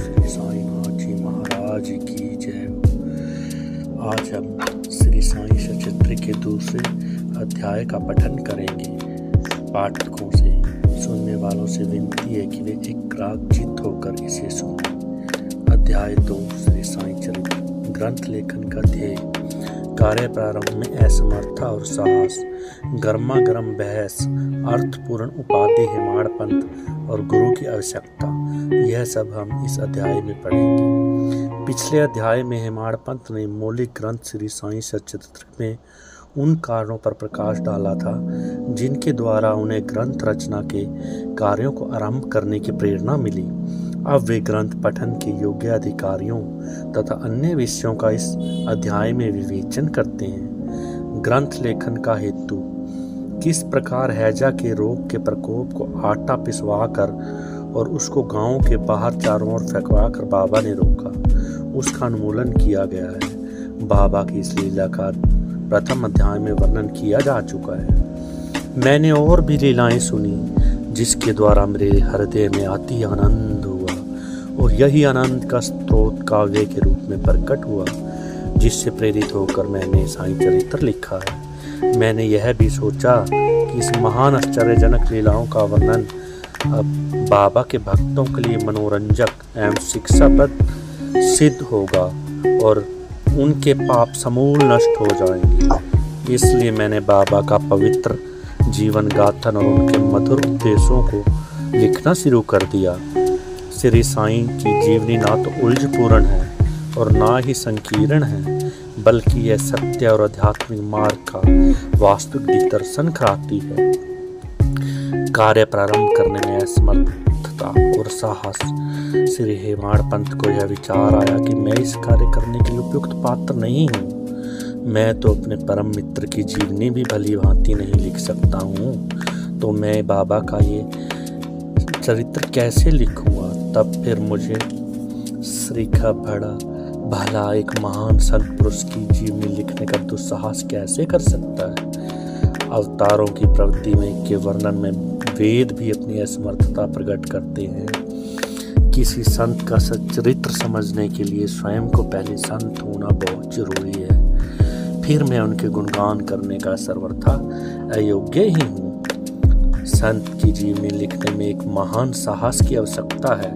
श्री साईं नाथ जी महाराज की जय। आज हम श्री साईं सचित्र के दूसरे अध्याय का पठन करेंगे। पाठकों से, सुनने वालों से विनती है कि वे एकाग्रचित्त होकर इसे सुनें। अध्याय 2 श्री साईं चरित्र। ग्रंथ लेखन का ध्येय। कार्य प्रारंभ में असमर्थता और साहस, गर्मा गर्म बहस, अर्थपूर्ण उपाधि, हेमाड़ पंथ और गुरु की आवश्यकता, यह सब हम इस अध्याय में पढ़ेंगे। पिछले अध्याय में हेमाड़ पंथ ने मौलिक ग्रंथ श्री साईं सचित्र में उन कारणों पर प्रकाश डाला था जिनके द्वारा उन्हें ग्रंथ रचना के कार्यों को आरंभ करने की प्रेरणा मिली। अब वे ग्रंथ पठन के योग्य अधिकारियों तथा अन्य विषयों का इस अध्याय में विवेचन करते हैं। ग्रंथ लेखन का हेतु। किस प्रकार हैजा के रोग के प्रकोप को आटा पिसवा कर और उसको गांव के बाहर चारों ओर फेंकवा कर बाबा ने रोका, उसका उन्मूलन किया गया है। बाबा की इस लीला का प्रथम अध्याय में वर्णन किया जा चुका है। मैंने और भी लीलाएं सुनी जिसके द्वारा मेरे हृदय में अति आनंद हुआ और यही आनंद का स्रोत काव्य के रूप में प्रकट हुआ, जिससे प्रेरित होकर मैंने साईं चरित्र लिखा है। मैंने यह भी सोचा कि इस महान आश्चर्यजनक लीलाओं का वर्णन अब बाबा के भक्तों के लिए मनोरंजक एवं शिक्षाप्रद सिद्ध होगा और उनके पाप समूल नष्ट हो जाएंगे। इसलिए मैंने बाबा का पवित्र जीवन गाथन और उनके मधुर उपदेशों को लिखना शुरू कर दिया। श्री साईं की जीवनी ना तो उलझपूर्ण है और ना ही संकीर्ण है, बल्कि यह सत्य और आध्यात्मिक मार्ग का वास्तविक दिग्दर्शन कराती है। कार्य प्रारंभ करने में असमर्थता और साहस। श्री हेमाड़ पंथ को यह विचार आया कि मैं इस कार्य करने के लिए उपयुक्त पात्र नहीं हूँ। मैं तो अपने परम मित्र की जीवनी भी भली भांति नहीं लिख सकता हूँ, तो मैं बाबा का ये चरित्र कैसे लिखूंगा। तब फिर मुझे श्रीखा भला एक महान संत पुरुष की जीवनी लिखने का दुस्साहस कैसे कर सकता है। अवतारों की प्रवृत्ति में के वर्णन में वेद भी अपनी असमर्थता प्रकट करते हैं। किसी संत का सच्चरित्र समझने के लिए स्वयं को पहले संत होना बहुत जरूरी है, फिर मैं उनके गुणगान करने का सर्वथा अयोग्य ही हूँ। संत की जीवनी लिखने में एक महान साहस की आवश्यकता है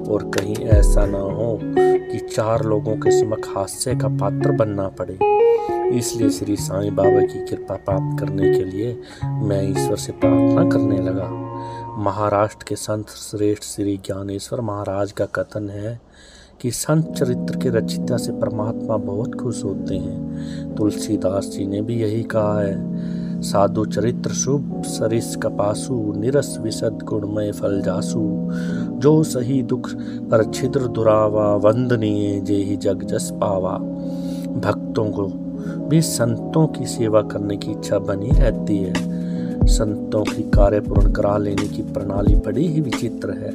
और कहीं ऐसा न हो कि 4 लोगों के समक्ष हास्य का पात्र बनना पड़े। इसलिए श्री साईं बाबा की कृपा प्राप्त करने के लिए मैं ईश्वर से प्रार्थना करने लगा। महाराष्ट्र के संत श्रेष्ठ श्री ज्ञानेश्वर महाराज का कथन है कि संत चरित्र के रचयिता से परमात्मा बहुत खुश होते हैं। तुलसीदास जी ने भी यही कहा है। साधु चरित्र शुभ सरिस कपासु, निरस विशद गुणमय फल जासु, जो सही दुख पर छिद्र दुरावा, वंदनीय जे ही जग जस पावा। भक्तों को भी संतों की सेवा करने की इच्छा बनी रहती है। संतों की कार्य पूर्ण करा लेने की प्रणाली बड़ी ही विचित्र है।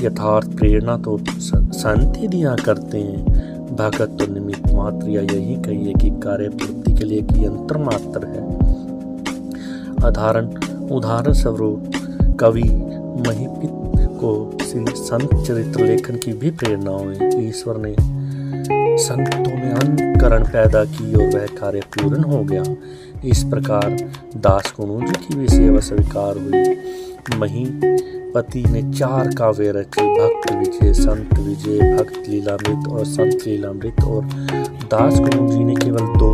यथार्थ प्रेरणा तो संत ही दिया करते हैं, भगत तो निमित्त मात्र, या यही कहिए कि कार्य पूर्ति के लिए एक यंत्र मात्र है। उदाहरण स्वरूप कवि महिपित को श्री संत चरित्र लेखन की भी प्रेरणा हुई। ईश्वर ने संतों में अंतःकरण पैदा की और वह कार्य पूर्ण हो गया। इस प्रकार दास कुणु जी की भी सेवा स्वीकार हुई। महीपति ने 4 काव्य रचे, भक्त विजय, संत विजय, भक्त लीलामृत और संत लीलामृत, और दास कुणु जी ने केवल 2,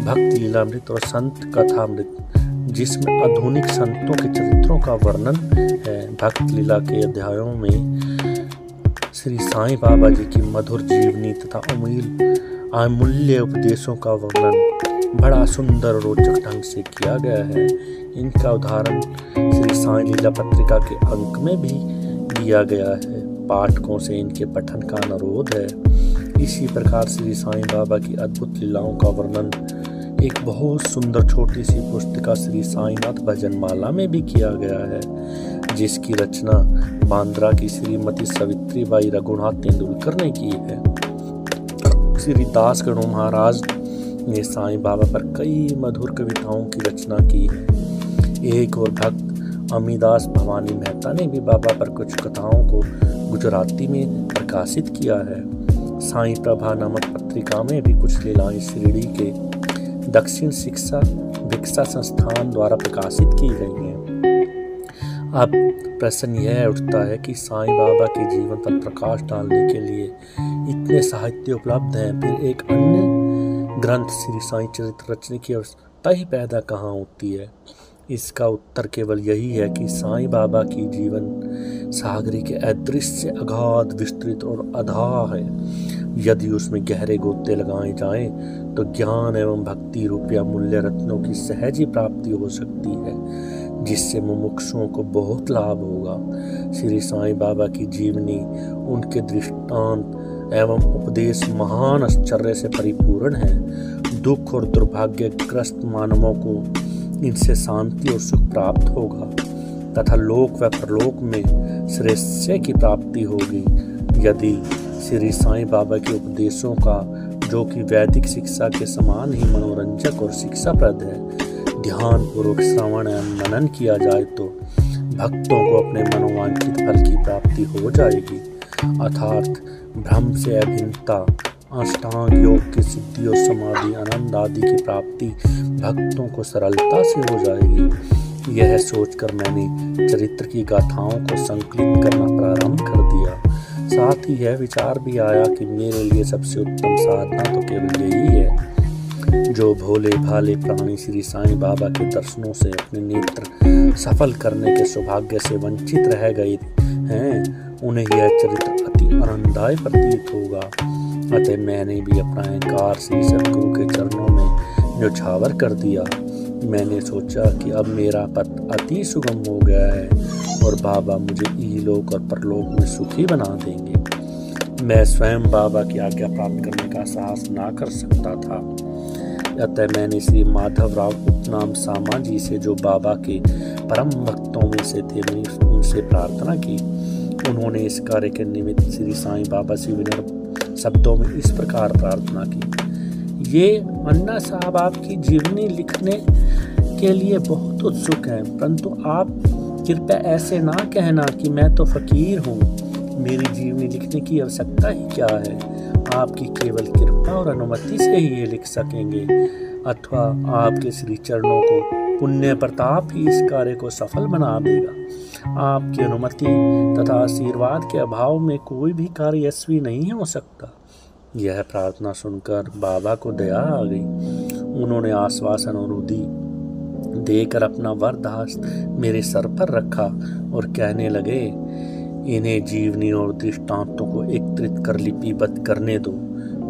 भक्त लीलामृत और संत कथामृत, जिसमें आधुनिक संतों के चरित्रों का वर्णन है। भक्त लीला के अध्यायों में श्री साईं बाबा जी की मधुर जीवनी तथा अमूल्य उपदेशों का वर्णन बड़ा सुंदर और रोचक ढंग से किया गया है। इनका उदाहरण श्री साईं लीला पत्रिका के अंक में भी दिया गया है। पाठकों से इनके पठन का अनुरोध है। इसी प्रकार श्री साईं बाबा की अद्भुत लीलाओं का वर्णन एक बहुत सुंदर छोटी सी पुस्तिका श्री साईनाथ भजनमाला में भी किया गया है, जिसकी रचना बांद्रा की श्रीमती सावित्रीबाई रघुनाथ तेंदुलकर ने की है। श्री दास कणु महाराज ने साईं बाबा पर कई मधुर कविताओं की रचना की है। एक और भक्त अमीदास भवानी मेहता ने भी बाबा पर कुछ कथाओं को गुजराती में प्रकाशित प्रकाशित किया है। साईं प्रभा नामक पत्रिका में भी कुछ लीलाएं शिरडी के दक्षिण शिक्षा भिक्षा संस्थान द्वारा प्रकाशित की गई हैं। अब प्रश्न यह उठता है कि साईं बाबा के जीवन पर प्रकाश डालने के लिए इतने साहित्य उपलब्ध हैं, फिर एक अन्य ग्रंथ श्री साईं चरित्र रचने की आवश्यकता ही पैदा कहाँ होती है? इसका उत्तर केवल यही है कि साईं बाबा की जीवन सागरी के अदृश्य अगाध विस्तृत और अथाह है। यदि उसमें गहरे गोते लगाए जाएं तो ज्ञान एवं भक्ति रूपया मूल्य रत्नों की सहज ही प्राप्ति हो सकती है, जिससे मुमुक्षुओं को बहुत लाभ होगा। श्री साईं बाबा की जीवनी, उनके दृष्टांत एवं उपदेश महान आश्चर्य से परिपूर्ण है। दुख और दुर्भाग्यग्रस्त मानवों को इनसे शांति और सुख प्राप्त होगा तथा लोक व परलोक में श्रेष्ठ की प्राप्ति होगी। यदि श्री साईं बाबा के उपदेशों का, जो कि वैदिक शिक्षा के समान ही मनोरंजक और शिक्षाप्रद है, ध्यान पूर्वक श्रवण एवं मनन किया जाए तो भक्तों को अपने मनोवांछित फल की प्राप्ति हो जाएगी, अर्थात ब्रह्म से अभिन्नता, अष्टांग योग की सिद्धि और समाधि, आनंद आदि की प्राप्ति भक्तों को सरलता से हो जाएगी। यह सोचकर मैंने चरित्र की गाथाओं को संकलित करना प्रारंभ कर दिया। साथ ही यह विचार भी आया कि मेरे लिए सबसे उत्तम साधना तो केवल यही है। जो भोले भाले प्राणी श्री साईं बाबा के दर्शनों से अपने नेत्र सफल करने के सौभाग्य से वंचित रह गए हैं, उन्हें यह चरित्र अति आनंददायक प्रतीत होगा। अतः मैंने भी अपना अहंकार श्री सद्गुरु के चरणों में न्यौछावर कर दिया। मैंने सोचा कि अब मेरा पथ अति सुगम हो गया है और बाबा मुझे इहलोक और परलोक में सुखी बना देंगे। मैं स्वयं बाबा की आज्ञा प्राप्त करने का साहस ना कर सकता था। अतः मैंने श्री माधवराव उपनाम सामा जी से, जो बाबा के परम भक्तों में से थे, मैंने उनसे प्रार्थना की। उन्होंने इस कार्य के निमित्त श्री साईं बाबा से विनम्र शब्दों में इस प्रकार प्रार्थना की। ये अन्ना साहब आपकी जीवनी लिखने के लिए बहुत उत्सुक हैं, परंतु आप कृपया ऐसे ना कहना कि मैं तो फकीर हूँ, मेरी जीवनी लिखने की आवश्यकता ही क्या है। आपकी केवल कृपा और अनुमति से ही ये लिख सकेंगे, अथवा आपके श्री चरणों को पुण्य प्रताप ही इस कार्य को सफल बना देगा। आपकी अनुमति तथा आशीर्वाद के अभाव में कोई भी कार्य यशस्वी नहीं हो सकता। यह प्रार्थना सुनकर बाबा को दया आ गई। उन्होंने आश्वासन और उदी देकर अपना वरदास्त मेरे सर पर रखा और कहने लगे, इन्हें जीवनी और दृष्टांतों को एकत्रित कर लिपिबद्ध करने दो,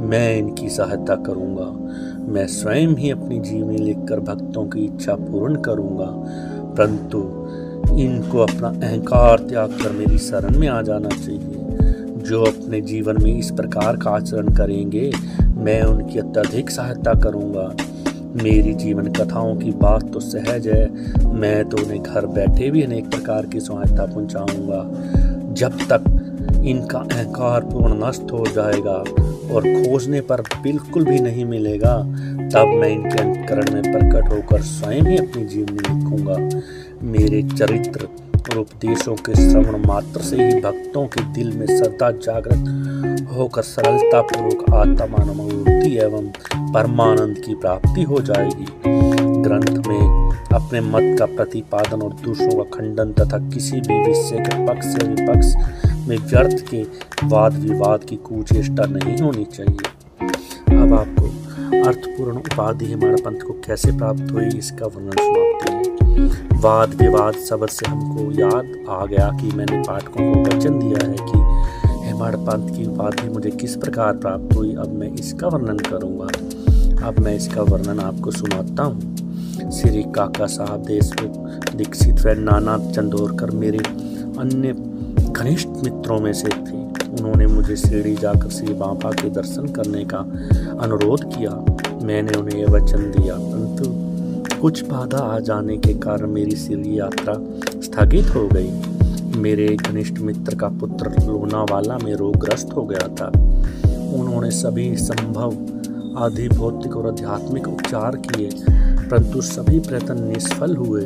मैं इनकी सहायता करूंगा। मैं स्वयं ही अपनी जीवनी लिखकर भक्तों की इच्छा पूर्ण करूंगा, परंतु इनको अपना अहंकार त्याग कर मेरी शरण में आ जाना चाहिए। जो अपने जीवन में इस प्रकार का आचरण करेंगे, मैं उनकी अत्यधिक सहायता करूंगा। मेरी जीवन कथाओं की बात तो सहज है, मैं तो उन्हें घर बैठे भी अनेक प्रकार की सहायता पहुंचाऊंगा। जब तक इनका अहंकार पूर्ण नष्ट हो जाएगा और खोजने पर बिल्कुल भी नहीं मिलेगा, तब मैं इनके अंतःकरण में प्रकट होकर स्वयं ही अपनी जीवनी लिखूंगा। मेरे चरित्र और उपदेशों के श्रवण मात्र से ही भक्तों के दिल में श्रद्धा जागृत होकर सरलता पूर्वक आत्मानुभूति एवं परमानंद की प्राप्ति हो जाएगी। ग्रंथ में अपने मत का प्रतिपादन और दूसरों का खंडन तथा किसी भी विषय के पक्ष से विपक्ष में व्यर्थ के वाद विवाद की कुचेष्टा नहीं होनी चाहिए। अब आपको अर्थपूर्ण उपाधि हेमाड़ पंथ को कैसे प्राप्त हुई, इसका वर्णन सुनाते हैं। वाद विवाद शब्द से हमको याद आ गया कि मैंने पाठकों को वचन दिया है कि हेमाड़ पंथ की उपाधि मुझे किस प्रकार प्राप्त हुई। अब मैं इसका वर्णन करूँगा। अब मैं इसका वर्णन आपको सुनाता हूँ। श्री काका साहब देशमुख दीक्षित व नाना चंदोरकर मेरे अन्य घनिष्ठ मित्रों में से थे। उन्होंने मुझे शिरडी जाकर श्री बाबा के दर्शन करने का अनुरोध किया। मैंने उन्हें यह वचन दिया, परंतु कुछ बाधा आ जाने के कारण मेरी शिरडी यात्रा स्थगित हो गई। मेरे घनिष्ठ मित्र का पुत्र लोनावाला में रोगग्रस्त हो गया था। उन्होंने सभी संभव आदि भौतिक और आध्यात्मिक उपचार किए, परंतु सभी प्रयत्न निष्फल हुए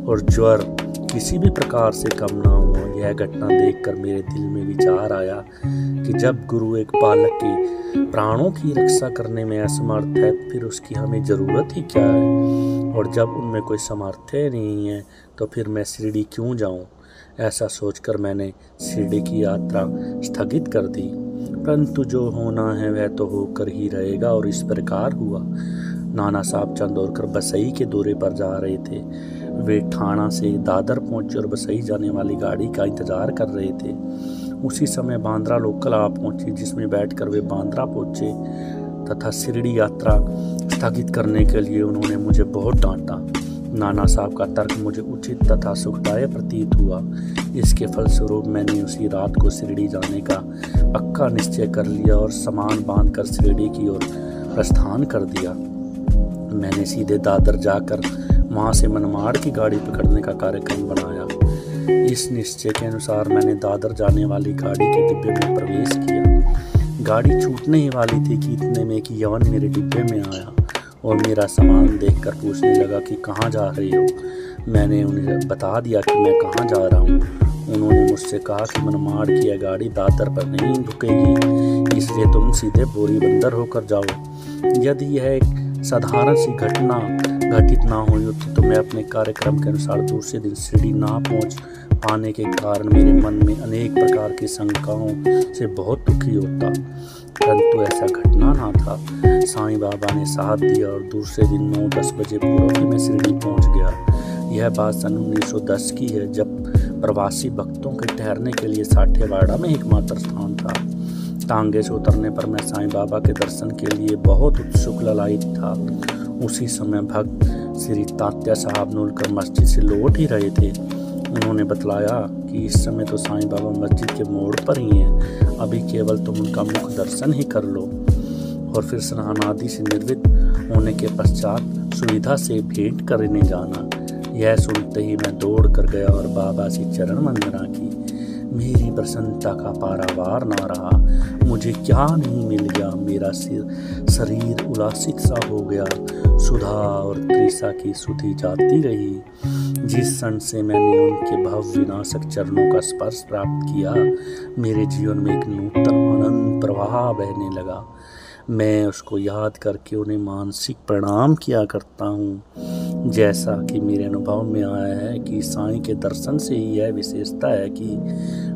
और ज्वर किसी भी प्रकार से कम ना हुआ। यह घटना देखकर मेरे दिल में विचार आया कि जब गुरु एक बालक के प्राणों की रक्षा करने में असमर्थ है, फिर उसकी हमें ज़रूरत ही क्या है। और जब उनमें कोई सामर्थ्य नहीं है तो फिर मैं शिरडी क्यों जाऊं। ऐसा सोचकर मैंने शिरडी की यात्रा स्थगित कर दी। परंतु जो होना है वह तो होकर ही रहेगा, और इस प्रकार हुआ। नाना साहब चंदौरकर बसई के दौरे पर जा रहे थे। वे ठाणा से दादर पहुंचे और बसई जाने वाली गाड़ी का इंतजार कर रहे थे। उसी समय बांद्रा लोकल आ पहुंची, जिसमें बैठकर वे बांद्रा पहुंचे तथा शिरडी यात्रा स्थगित करने के लिए उन्होंने मुझे बहुत डांटा। नाना साहब का तर्क मुझे उचित तथा सुखदायक प्रतीत हुआ। इसके फलस्वरूप मैंने उसी रात को शिरडी जाने का पक्का निश्चय कर लिया और सामान बांधकर शिरडी की ओर प्रस्थान कर दिया। मैंने सीधे दादर जाकर वहां से मनमाड़ की गाड़ी पकड़ने का कार्यक्रम बनाया। इस निश्चय के अनुसार मैंने दादर जाने वाली गाड़ी के डिब्बे में प्रवेश किया। गाड़ी छूटने ही वाली थी कि इतने में कि यवन मेरे डिब्बे में आया और मेरा सामान देखकर पूछने लगा कि कहाँ जा रही हो। मैंने उन्हें बता दिया कि मैं कहाँ जा रहा हूँ। उन्होंने मुझसे कहा कि मनमाड़ की यह गाड़ी दादर पर नहीं रुकेगी, इसलिए तुम सीधे बोरी बंदर होकर जाओ। यदि यह एक साधारण सी घटना घटित ना हुई होती तो मैं अपने कार्यक्रम के अनुसार दूसरे दिन शिरडी ना पहुंच पाने के कारण मेरे मन में अनेक प्रकार की शंकाओं से बहुत दुखी होता। परंतु ऐसा घटना ना था। साईं बाबा ने साथ दिया और दूसरे दिन 9-10 बजे पूर्व ही मैं शिरडी पहुंच गया। यह बात सन 1910 की है, जब प्रवासी भक्तों के ठहरने के लिए साठेवाड़ा में एकमात्र स्थान था। टांगे से उतरने पर मैं साईं बाबा के दर्शन के लिए बहुत उत्सुक ललायित था। उसी समय भक्त श्री तात्या साहब नूलकर मस्जिद से लौट ही रहे थे। उन्होंने बतलाया कि इस समय तो साईं बाबा मस्जिद के मोड़ पर ही हैं, अभी केवल तुम उनका मुख दर्शन ही कर लो और फिर स्नान आदि से निर्वित होने के पश्चात सुविधा से भेंट करने जाना। यह सुनते ही मैं दौड़ कर गया और बाबा से चरण वंदना की। मेरी प्रसन्नता का पारावार ना रहा। मुझे क्या नहीं मिल गया। मेरा शरीर उल्लासित सा हो गया। सुधा और तृषा की सुधि जाती रही। जिस क्षण से मैंने उनके भव्य विनाशक चरणों का स्पर्श प्राप्त किया, मेरे जीवन में एक नूतन आनंद प्रवाह बहने लगा। मैं उसको याद करके उन्हें मानसिक प्रणाम किया करता हूँ। जैसा कि मेरे अनुभव में आया है कि साईं के दर्शन से ही यह विशेषता है कि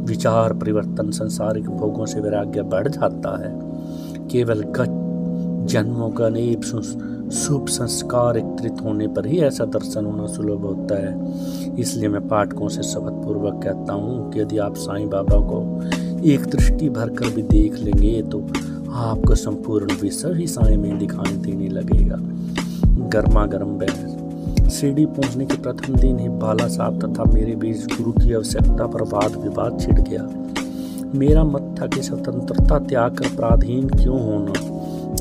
विचार परिवर्तन, सांसारिक भोगों से वैराग्य बढ़ जाता है। केवल गत जन्मों का अनेक शुभ संस्कार एकत्रित होने पर ही ऐसा दर्शन होना सुलभ होता है। इसलिए मैं पाठकों से शपथपूर्वक कहता हूँ कि यदि आप साईं बाबा को एक दृष्टि भरकर भी देख लेंगे तो आपको संपूर्ण विश्व ही साईं में दिखाई देने लगेगा। गर्मा गर्म बहस। शिरडी पहुंचने के प्रथम दिन ही बाला साहब तथा मेरे बीच गुरु की आवश्यकता पर वाद विवाद छिड़ गया। मेरा मत था कि स्वतंत्रता त्याग कर पराधीन क्यों होना।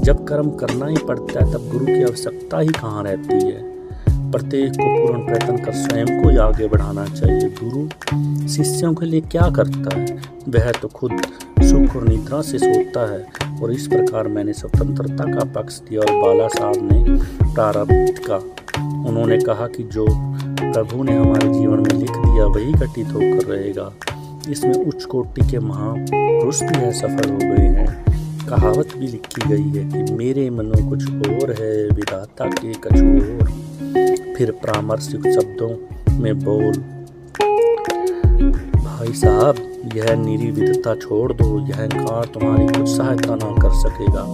जब कर्म करना ही पड़ता है तब गुरु की आवश्यकता ही कहाँ रहती है। प्रत्येक को पूर्ण प्रयत्न कर स्वयं को आगे बढ़ाना चाहिए। गुरु शिष्यों के लिए क्या करता है? वह तो खुद सुख और निद्रा से सोता है। और इस प्रकार मैंने स्वतंत्रता का पक्ष लिया और बाला साहब ने प्रारब्ध का। उन्होंने कहा कि जो प्रभु ने हमारे जीवन में लिख दिया वही घटित होकर रहेगा। इसमें उच्च कोटि के महापुरुष भी सफल हो गए हैं। कहावत भी लिखी गई है कि मेरे मनो कुछ और है, विधाता के कुछ और। फिर परामर्शिक शब्दों में बोल, भाई साहब यह निरी विधता छोड़ दो, यह अहंकार तुम्हारी कुछ सहायता ना कर सकेगा।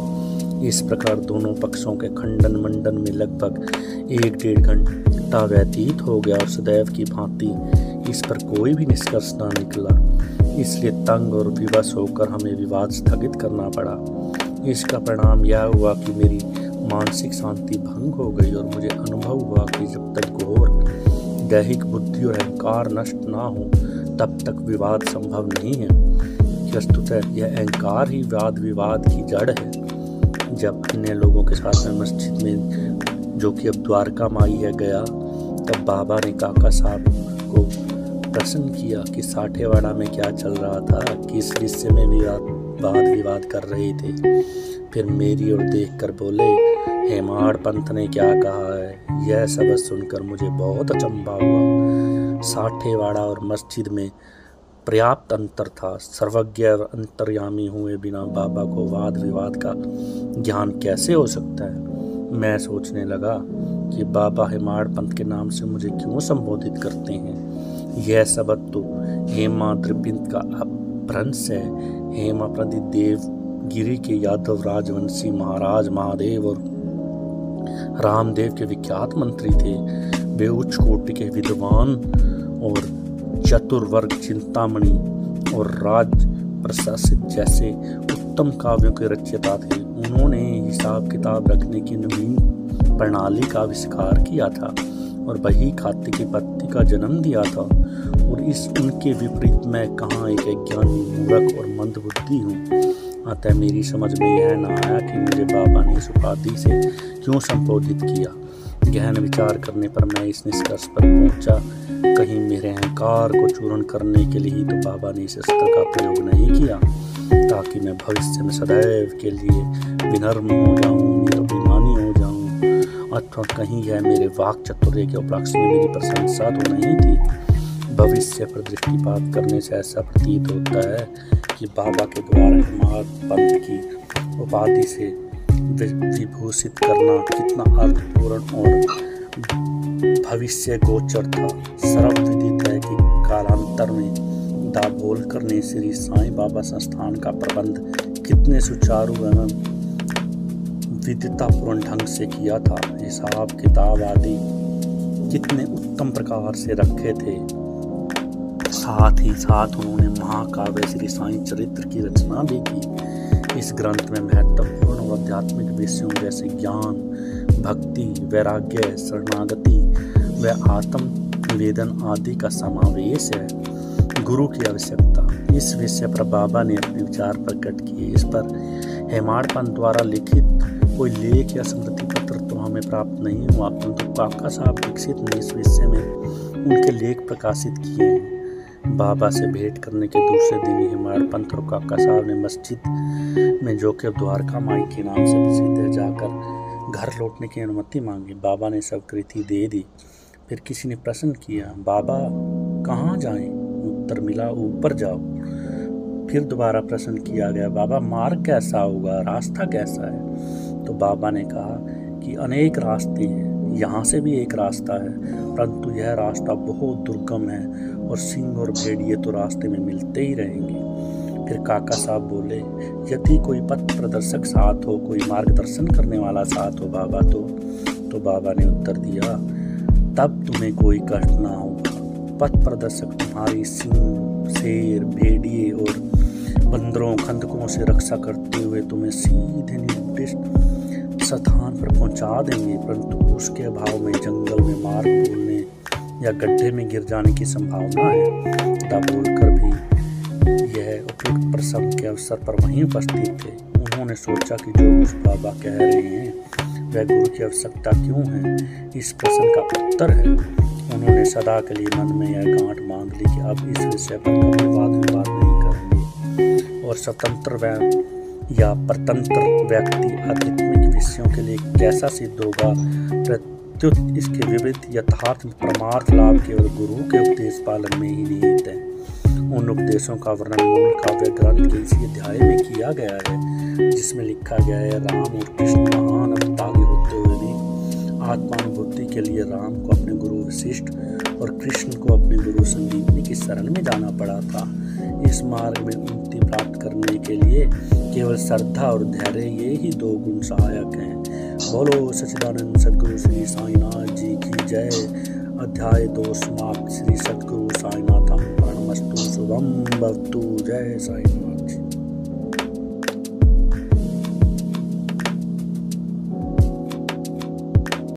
इस प्रकार दोनों पक्षों के खंडन मंडन में लगभग 1-1.5 घंटा व्यतीत हो गया और सदैव की भांति इस पर कोई भी निष्कर्ष ना निकला। इसलिए तंग और विवश होकर हमें विवाद स्थगित करना पड़ा। इसका परिणाम यह हुआ कि मेरी मानसिक शांति भंग हो गई और मुझे अनुभव हुआ कि जब तक घोर दैहिक बुद्धि और अहंकार नष्ट ना हो तब तक विवाद संभव नहीं है। वस्तुतः यह अहंकार ही वाद विवाद की जड़ है। जब अन्य लोगों के साथ में मस्जिद में, जो कि अब द्वारका माई है, गया तब बाबा ने काका साहब को प्रश्न किया कि साठेवाड़ा में क्या चल रहा था, किस विषय में वाद विवाद कर रहे थे। फिर मेरी ओर देखकर बोले, हेमाड़ पंथ ने क्या कहा है। यह सब सुनकर मुझे बहुत अचंभा हुआ। साठेवाड़ा और मस्जिद में पर्याप्त अंतर था। सर्वज्ञ और अंतर्यामी हुए बिना बाबा को वाद विवाद का ज्ञान कैसे हो सकता है। मैं सोचने लगा कि बाबा हेमाडपंत के नाम से मुझे क्यों संबोधित करते हैं। यह सबक तो हेमा द्रविंद का अपभ्रंश है। हेमा प्रदीप देवगिरी के यादव राजवंशी महाराज महादेव और रामदेव के विख्यात मंत्री थे। वे उच्च कोटि के विद्वान और चतुर्वर्ग चिंतामणि और राज प्रशासित जैसे उत्तम काव्यों के रचयिता थे। उन्होंने हिसाब किताब रखने की नवीन प्रणाली का आविष्कार किया था और बही खाते की पत्ती का जन्म दिया था। और इस उनके विपरीत मैं कहाँ एक अज्ञानी मूर्ख और मंदबुद्धि हूँ। अतः मेरी समझ में यह न आया कि मुझे बाबा ने इस उपाधि से क्यों संबोधित किया। गहन विचार करने पर मैं इस निष्कर्ष पर पहुंचा, कहीं मेरे अहंकार को चूर्ण करने के लिए ही तो बाबा ने इस अस्त्र का प्रयोग नहीं किया, ताकि मैं भविष्य में सदैव के लिए विनम्र हो जाऊं, निराभिमानी हो जाऊं, अथवा कहीं यह मेरे वाक चातुर्य के उपलक्ष्य में मेरी प्रशंसा तो नहीं थी। भविष्य पर दृष्टिपात करने से ऐसा प्रतीत होता है कि बाबा के द्वारा हेमाडपंत की उपाधि से विभूषित करना कितना अर्थपूर्ण और भविष्य गोचर था। सर्वविदित है कि कालांतर में दाभोलकर ने श्री साईं बाबा संस्थान का प्रबंध कितने सुचारू एवं विद्वतापूर्ण ढंग से किया था। हिसाब किताब आदि कितने उत्तम प्रकार से रखे थे। साथ ही साथ उन्होंने महाकाव्य श्री साईं चरित्र की रचना भी की। इस ग्रंथ में महत्वपूर्ण और आध्यात्मिक विषयों जैसे ज्ञान, भक्ति, वैराग्य, शरणागति व आत्म निवेदन आदि का समावेश है। गुरु की आवश्यकता, इस विषय पर बाबा ने अपने विचार प्रकट किए। इस पर हेमाडपंत द्वारा लिखित कोई लेख या स्मृति पत्र तो हमें प्राप्त नहीं हुआ, परंतु काका साहब दीक्षित ने इस विषय में उनके लेख प्रकाशित किए हैं। बाबा से भेंट करने के दूसरे दिन हेमाडपंत और काका साहब ने मस्जिद में, जो कि द्वारका माई के नाम से प्रसिद्ध है, जाकर घर लौटने की अनुमति मांगी। बाबा ने सब कृति दे दी। फिर किसी ने प्रश्न किया, बाबा कहाँ जाएं? उत्तर मिला, ऊपर जाओ। फिर दोबारा प्रश्न किया गया, बाबा मार्ग कैसा होगा, रास्ता कैसा है? तो बाबा ने कहा कि अनेक रास्ते हैं, यहाँ से भी एक रास्ता है, परंतु यह रास्ता बहुत दुर्गम है और सिंह और भेड़िए तो रास्ते में मिलते ही रहेंगे। फिर काका साहब बोले, यदि कोई पथ प्रदर्शक साथ हो, कोई मार्गदर्शन करने वाला साथ हो बाबा तो बाबा ने उत्तर दिया, तब तुम्हें कोई कष्ट ना होगा। पथ प्रदर्शक तुम्हारी सिंह, शेर, भेड़िए और बंदरों, खंदकों से रक्षा करते हुए तुम्हें सीधे निर्दिष्ट स्थान पर पहुंचा देंगे, परंतु उसके अभाव में जंगल में मार्ग भूलने या गड्ढे में गिर जाने की संभावना है। दाभोलकर भी यह उपयुक्त प्रसंग के अवसर पर वहीं उपस्थित थे। उन्होंने सोचा कि जो कुछ बाबा कह रहे हैं वह गुरु की आवश्यकता क्यों है, इस प्रश्न का उत्तर है। उन्होंने सदा के लिए मन में यह गांठ बांध ली कि अब इस विषय पर कभी वाद विवाद नहीं करेंगे और स्वतंत्र या परतंत्र व्यक्ति आध्यात्मिक विषयों के लिए कैसा सिद्ध होगा, प्रत्युत इसके विपरीत यथार्थ परमार्थ लाभ केवल गुरु के उपदेश पालन में ही निहित है। उन उपदेशों का वर्णन मूल काव्य ग्रंथ के इसी अध्याय में किया गया है, जिसमें लिखा गया है, राम और कृष्ण महान अवतारी होते हुए भी आत्मानुभूति के लिए राम को अपने गुरु वशिष्ठ और कृष्ण को अपने गुरु संदीपनी की शरण में जाना पड़ा था। इस मार्ग में उन्नति प्राप्त करने के लिए केवल श्रद्धा और धैर्य ये ही दो गुण सहायक हैं। बोलो सच्चिदानंद सद्गुरु श्री साईनाथ जी की जय। अध्याय 2 समाप्त। श्री सद्गुरु साईनाथम प्रणमस्तु शुभम भवतु। जय साईनाथ।